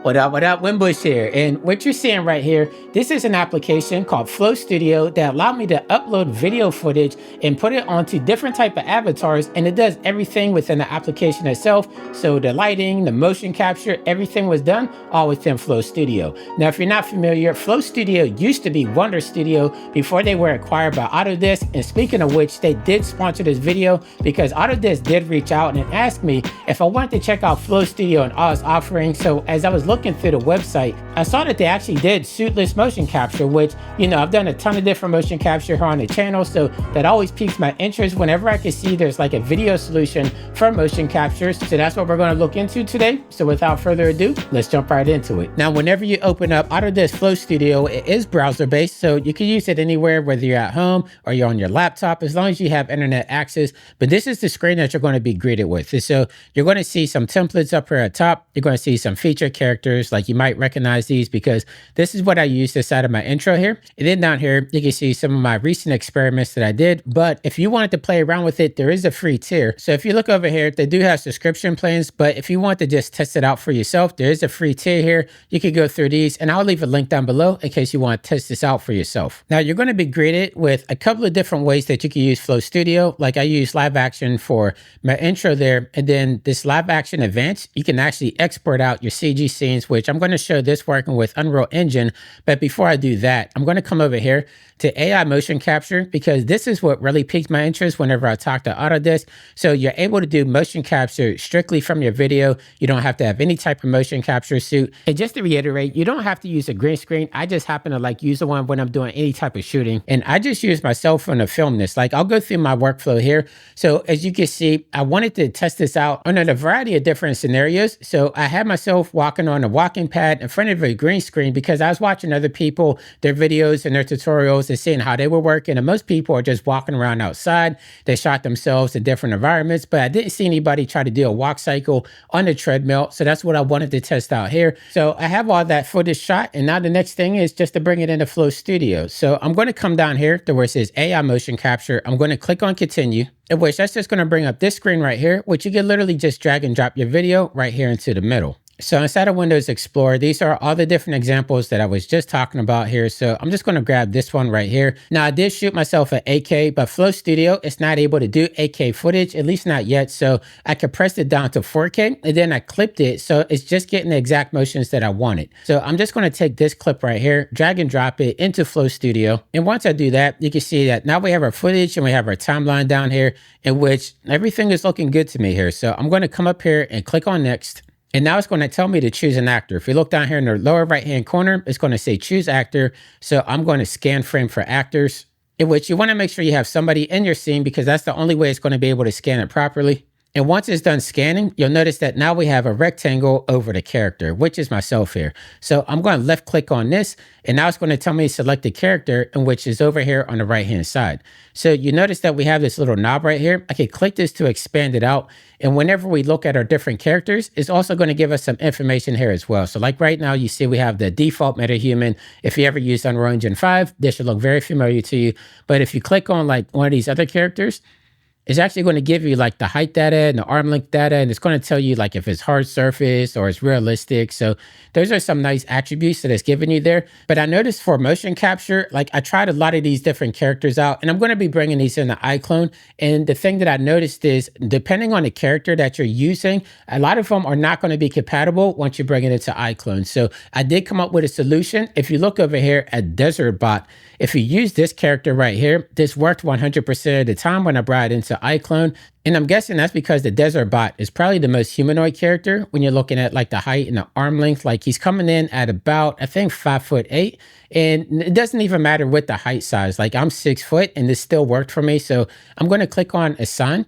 What up, WINBUSH here. And what you're seeing right here, this is an application called Flow Studio that allowed me to upload video footage and put it onto different type of avatars, and it does everything within the application itself. So the lighting, the motion capture, everything was done all within Flow Studio. Now, if you're not familiar, Flow Studio used to be Wonder Studio before they were acquired by Autodesk. And speaking of which, they did sponsor this video because Autodesk did reach out and ask me if I wanted to check out Flow Studio and all its offerings. So as I was looking through the website, I saw that they actually did suitless motion capture, which, you know, I've done a ton of different motion capture here on the channel, so that always piques my interest whenever I can see there's like a video solution for motion captures. So that's what we're going to look into today. So without further ado, let's jump right into it. Now, whenever you open up Autodesk Flow Studio, it is browser based, so you can use it anywhere, whether you're at home or you're on your laptop, as long as you have internet access. But this is the screen that you're going to be greeted with. So you're going to see some templates up here at top. You're going to see some feature characters, like you might recognize these because this is what I use this side of my intro here. And then down here, you can see some of my recent experiments that I did. But if you wanted to play around with it, there is a free tier. So if you look over here, they do have subscription plans, but if you want to just test it out for yourself, there is a free tier here. You can go through these, and I'll leave a link down below in case you want to test this out for yourself. Now, you're going to be greeted with a couple of different ways that you can use Flow Studio. Like I use live action for my intro there, and then this live action advanced, you can actually export out your CG scenes, which I'm going to show this working with Unreal Engine. But before I do that, I'm going to come over here to AI motion capture, because this is what really piqued my interest whenever I talked to Autodesk. So you're able to do motion capture strictly from your video. You don't have to have any type of motion capture suit. And just to reiterate, you don't have to use a green screen. I just happen to like use the one when I'm doing any type of shooting. And I just use my cell phone to film this. Like I'll go through my workflow here. So as you can see, I wanted to test this out on a variety of different scenarios. So I had myself walking on a walking pad in front of a green screen because I was watching other people, their videos and their tutorials, and seeing how they were working. And most people are just walking around outside. They shot themselves in different environments, but I didn't see anybody try to do a walk cycle on the treadmill. So that's what I wanted to test out here. So I have all that footage shot. And now the next thing is just to bring it into Flow Studio. So I'm going to come down here to where it says AI motion capture. I'm going to click on continue, in which that's just going to bring up this screen right here, which you can literally just drag and drop your video right here into the middle. So inside of Windows Explorer, these are all the different examples that I was just talking about here. So I'm just going to grab this one right here. Now, I did shoot myself at 8K, but Flow Studio is not able to do 8K footage, at least not yet. So I compressed it down to 4K, and then I clipped it. So it's just getting the exact motions that I wanted. So I'm just going to take this clip right here, drag and drop it into Flow Studio. And once I do that, you can see that now we have our footage and we have our timeline down here, in which everything is looking good to me here. So I'm going to come up here and click on next. And now it's going to tell me to choose an actor. If you look down here in the lower right-hand corner, it's going to say choose actor. So I'm going to scan frame for actors, in which you want to make sure you have somebody in your scene, because that's the only way it's going to be able to scan it properly. And once it's done scanning, you'll notice that now we have a rectangle over the character, which is myself here. So I'm going to left click on this, and now it's going to tell me to select the character, and which is over here on the right-hand side. So you notice that we have this little knob right here. I can click this to expand it out. And whenever we look at our different characters, it's also going to give us some information here as well. So like right now, you see we have the default metahuman. If you ever used Unreal Engine 5, this should look very familiar to you. But if you click on like one of these other characters, it's actually going to give you like the height data and the arm length data, and it's going to tell you like if it's hard surface or it's realistic. So those are some nice attributes that it's giving you there. But I noticed for motion capture, like I tried a lot of these different characters out, and I'm going to be bringing these into iClone. And the thing that I noticed is, depending on the character that you're using, a lot of them are not going to be compatible once you bring it into iClone. So I did come up with a solution. If you look over here at Desert Bot, if you use this character right here, this worked 100% of the time when I brought it into iClone. And I'm guessing that's because the Desert Bot is probably the most humanoid character when you're looking at like the height and the arm length. Like he's coming in at about, I think, 5'8". And it doesn't even matter with the height size. Like I'm 6 foot and this still worked for me. So I'm going to click on Assign.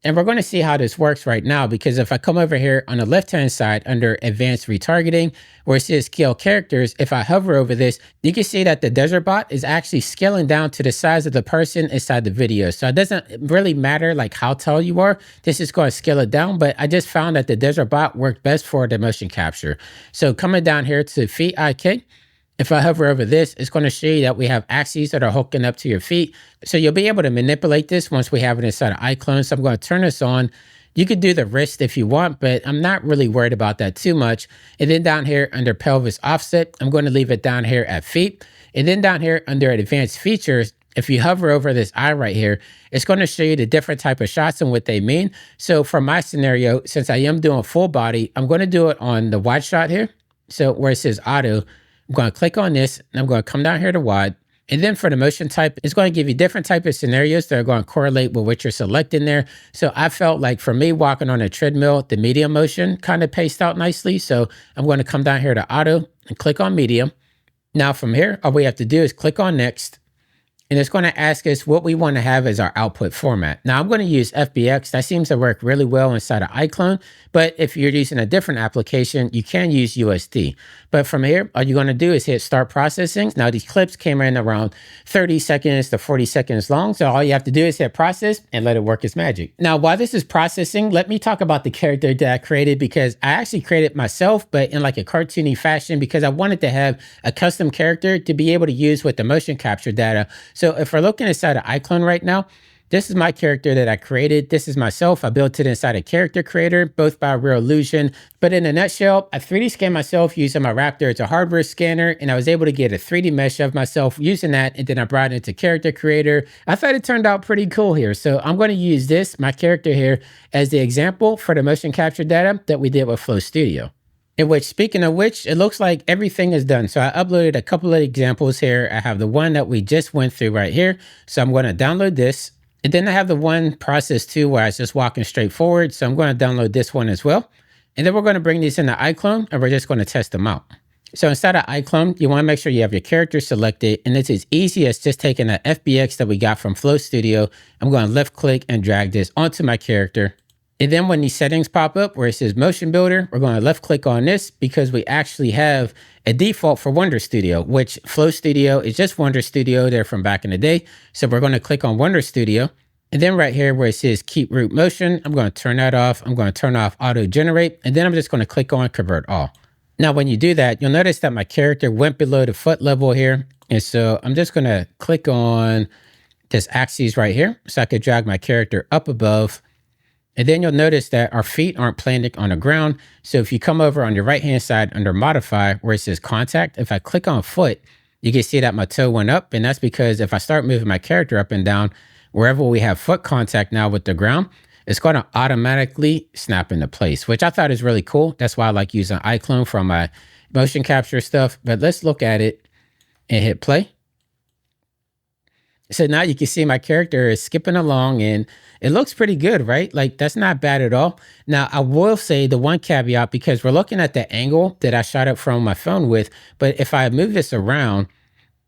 And we're going to see how this works right now, because if I come over here on the left-hand side under Advanced Retargeting, where it says Scale Characters, if I hover over this, you can see that the Desert Bot is actually scaling down to the size of the person inside the video. So it doesn't really matter like how tall you are. This is going to scale it down, but I just found that the Desert Bot worked best for the motion capture. So coming down here to Feet IK, if I hover over this, it's going to show you that we have axes that are hooking up to your feet. So you'll be able to manipulate this once we have it inside of iClone. So I'm going to turn this on. You could do the wrist if you want, but I'm not really worried about that too much. And then down here under pelvis offset, I'm going to leave it down here at feet. And then down here under advanced features, if you hover over this eye right here, it's going to show you the different type of shots and what they mean. So for my scenario, since I am doing full body, I'm going to do it on the wide shot here. So where it says auto, I'm going to click on this and I'm going to come down here to wide. And then for the motion type, it's going to give you different type of scenarios that are going to correlate with what you're selecting there. So I felt like for me walking on a treadmill, the medium motion kind of paced out nicely. So I'm going to come down here to auto and click on medium. Now from here, all we have to do is click on next. And it's going to ask us what we want to have as our output format. Now I'm going to use FBX. That seems to work really well inside of iClone. But if you're using a different application, you can use USD. But from here, all you're going to do is hit start processing. Now these clips came in around 30 seconds to 40 seconds long. So all you have to do is hit process and let it work its magic. Now, while this is processing, let me talk about the character that I created, because I actually created myself, but in like a cartoony fashion, because I wanted to have a custom character to be able to use with the motion capture data. So if we're looking inside of iClone right now, this is my character that I created. This is myself. I built it inside a character creator, both by Real Illusion. But in a nutshell, I 3D scanned myself using my Raptor. It's a hardware scanner, and I was able to get a 3D mesh of myself using that, and then I brought it into character creator. I thought it turned out pretty cool here. So I'm going to use this, my character here, as the example for the motion capture data that we did with Flow Studio. In which, speaking of which, it looks like everything is done. So I uploaded a couple of examples here. I have the one that we just went through right here. So I'm going to download this. And then I have the one process too, where I was just walking straight forward. So I'm going to download this one as well. And then we're going to bring these into iClone, and we're just going to test them out. So inside of iClone, you want to make sure you have your character selected. And it's as easy as just taking the FBX that we got from Flow Studio. I'm going to left click and drag this onto my character. And then when these settings pop up where it says Motion Builder, we're going to left click on this, because we actually have a default for Wonder Studio, which Flow Studio is just Wonder Studio there from back in the day. So we're going to click on Wonder Studio. And then right here where it says Keep Root Motion, I'm going to turn that off. I'm going to turn off Auto Generate. And then I'm just going to click on Convert All. Now, when you do that, you'll notice that my character went below the foot level here. And so I'm just going to click on this axis right here so I could drag my character up above. And then you'll notice that our feet aren't planted on the ground. So if you come over on your right-hand side under Modify, where it says Contact, if I click on foot, you can see that my toe went up. And that's because if I start moving my character up and down, wherever we have foot contact now with the ground, it's going to automatically snap into place, which I thought is really cool. That's why I like using iClone for my motion capture stuff. But let's look at it and hit play. So now you can see my character is skipping along, and it looks pretty good, right? Like, that's not bad at all. Now, I will say the one caveat, because we're looking at the angle that I shot it from my phone with, but if I move this around,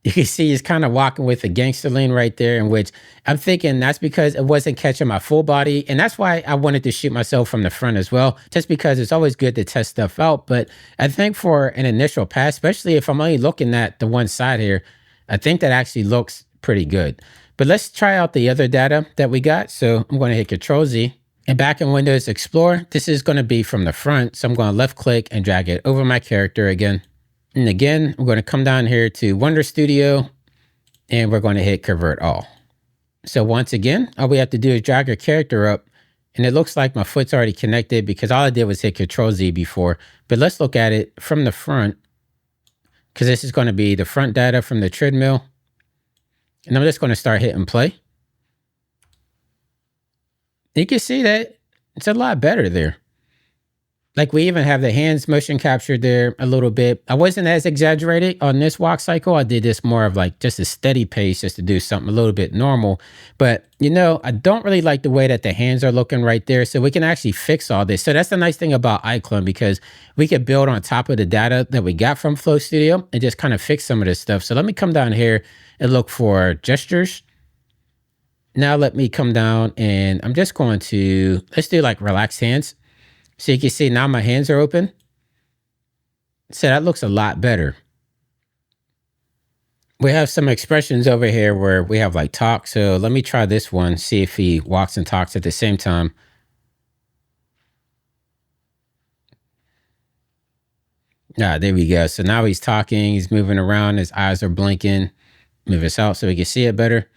you can see he's kind of walking with a gangster lean right there, in which I'm thinking that's because it wasn't catching my full body. And that's why I wanted to shoot myself from the front as well, just because it's always good to test stuff out. But I think for an initial pass, especially if I'm only looking at the one side here, I think that actually looks pretty good. But let's try out the other data that we got. So I'm going to hit Control Z, and back in Windows Explorer, this is going to be from the front. So I'm going to left click and drag it over my character again. And again, we're going to come down here to Wonder Studio, and we're going to hit Convert All. So once again, all we have to do is drag our character up, and it looks like my foot's already connected because all I did was hit Control Z before. But let's look at it from the front, because this is going to be the front data from the treadmill. And I'm just going to start hitting play. You can see that it's a lot better there. Like, we even have the hands motion captured there a little bit. I wasn't as exaggerated on this walk cycle. I did this more of like just a steady pace, just to do something a little bit normal. But, you know, I don't really like the way that the hands are looking right there. So we can actually fix all this. So that's the nice thing about iClone, because we can build on top of the data that we got from Flow Studio and just kind of fix some of this stuff. So let me come down here and look for gestures. Now let me come down, and I'm just going to, let's do like relaxed hands. So you can see now my hands are open. So that looks a lot better. We have some expressions over here where we have like talk. So let me try this one, see if he walks and talks at the same time. Ah, there we go. So now he's talking, he's moving around, his eyes are blinking. Move this out so we can see it better.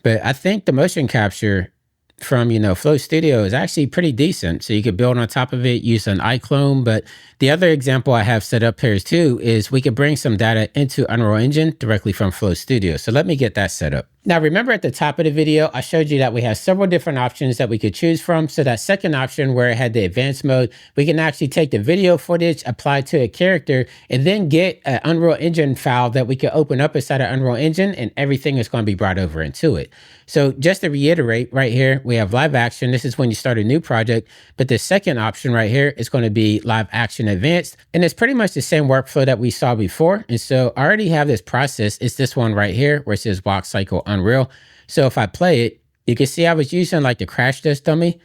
But I think the motion capture from, Flow Studio is actually pretty decent. So you could build on top of it, use an iClone. But the other example I have set up here too is we could bring some data into Unreal Engine directly from Flow Studio. So let me get that set up. Now, remember at the top of the video, I showed you that we have several different options that we could choose from. So that second option where it had the advanced mode, we can actually take the video footage, apply to a character, and then get an Unreal Engine file that we can open up inside of Unreal Engine, and everything is going to be brought over into it. So just to reiterate, right here, we have live action. This is when you start a new project. But the second option right here is going to be live action advanced. And it's pretty much the same workflow that we saw before. And so I already have this process. It's this one right here where it says walk cycle Unreal. So if I play it, you can see I was using like the crash test dummy,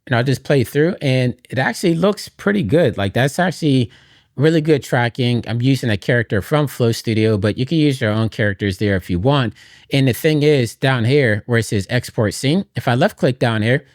and I'll just play through, and it actually looks pretty good. Like that's actually really good tracking. I'm using a character from Flow Studio, but you can use your own characters there if you want. And the thing is down here where it says export scene, if I left click down here,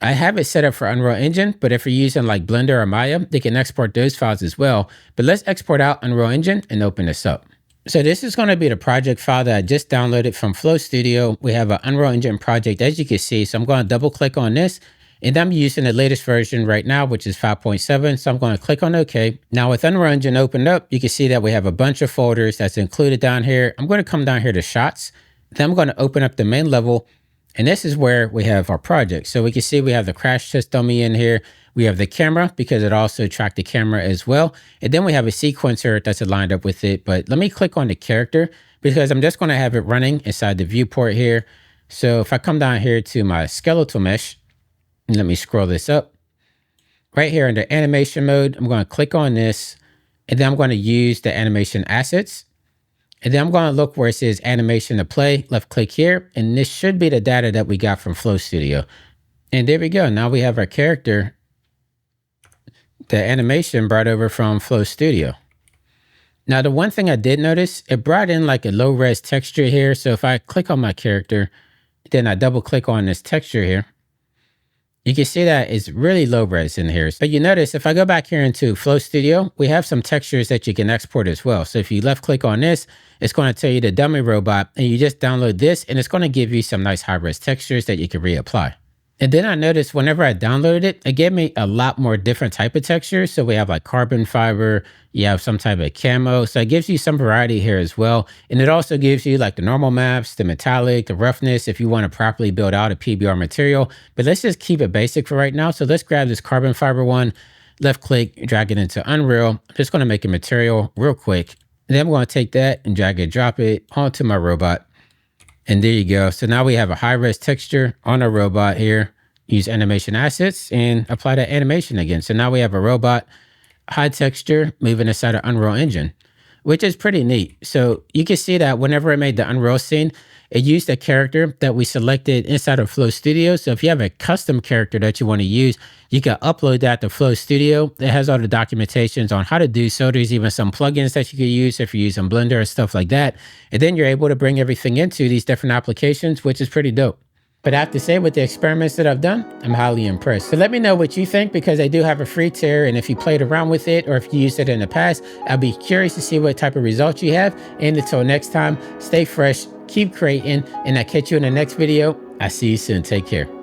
I have it set up for Unreal Engine, but if you're using like Blender or Maya, they can export those files as well. But let's export out Unreal Engine and open this up. So this is going to be the project file that I just downloaded from Flow Studio. We have an Unreal Engine project, as you can see. So I'm going to double click on this. And I'm using the latest version right now, which is 5.7. So I'm going to click on OK. Now with Unreal Engine opened up, you can see that we have a bunch of folders that's included down here. I'm going to come down here to shots. Then I'm going to open up the main level. And this is where we have our project. So we can see we have the crash test dummy in here. We have the camera because it also tracked the camera as well. And then we have a sequencer that's aligned up with it. But let me click on the character because I'm just going to have it running inside the viewport here. So if I come down here to my skeletal mesh, let me scroll this up. Right here under animation mode, I'm going to click on this, and then I'm going to use the animation assets. And then I'm going to look where it says animation to play, left click here, and this should be the data that we got from Flow Studio. And there we go. Now we have our character, the animation brought over from Flow Studio. Now, the one thing I did notice, it brought in like a low res texture here. So if I click on my character, then I double click on this texture here, you can see that it's really low res in here. But you notice if I go back here into Flow Studio, we have some textures that you can export as well. So if you left click on this, it's going to tell you the dummy robot, and you just download this, and it's going to give you some nice high res textures that you can reapply. And then I noticed whenever I downloaded it, it gave me a lot more different type of textures. So we have like carbon fiber, you have some type of camo. So it gives you some variety here as well. And it also gives you like the normal maps, the metallic, the roughness, if you want to properly build out a PBR material. But let's just keep it basic for right now. So let's grab this carbon fiber one, left click, drag it into Unreal. I'm just going to make a material real quick. And then I'm going to take that and drag and drop it onto my robot. And there you go. So now we have a high res texture on our robot here. Use animation assets and apply that animation again. So now we have a robot, high texture, moving inside of Unreal Engine, which is pretty neat. So you can see that whenever I made the Unreal scene, it used a character that we selected inside of Flow Studio. So if you have a custom character that you want to use, you can upload that to Flow Studio. It has all the documentations on how to do so. There's even some plugins that you can use if you're using Blender or stuff like that. And then you're able to bring everything into these different applications, which is pretty dope. But I have to say, with the experiments that I've done, I'm highly impressed. So let me know what you think, because I do have a free tier, and if you played around with it or if you used it in the past, I'll be curious to see what type of results you have. And until next time, stay fresh, keep creating, and I'll catch you in the next video. I'll see you soon. Take care.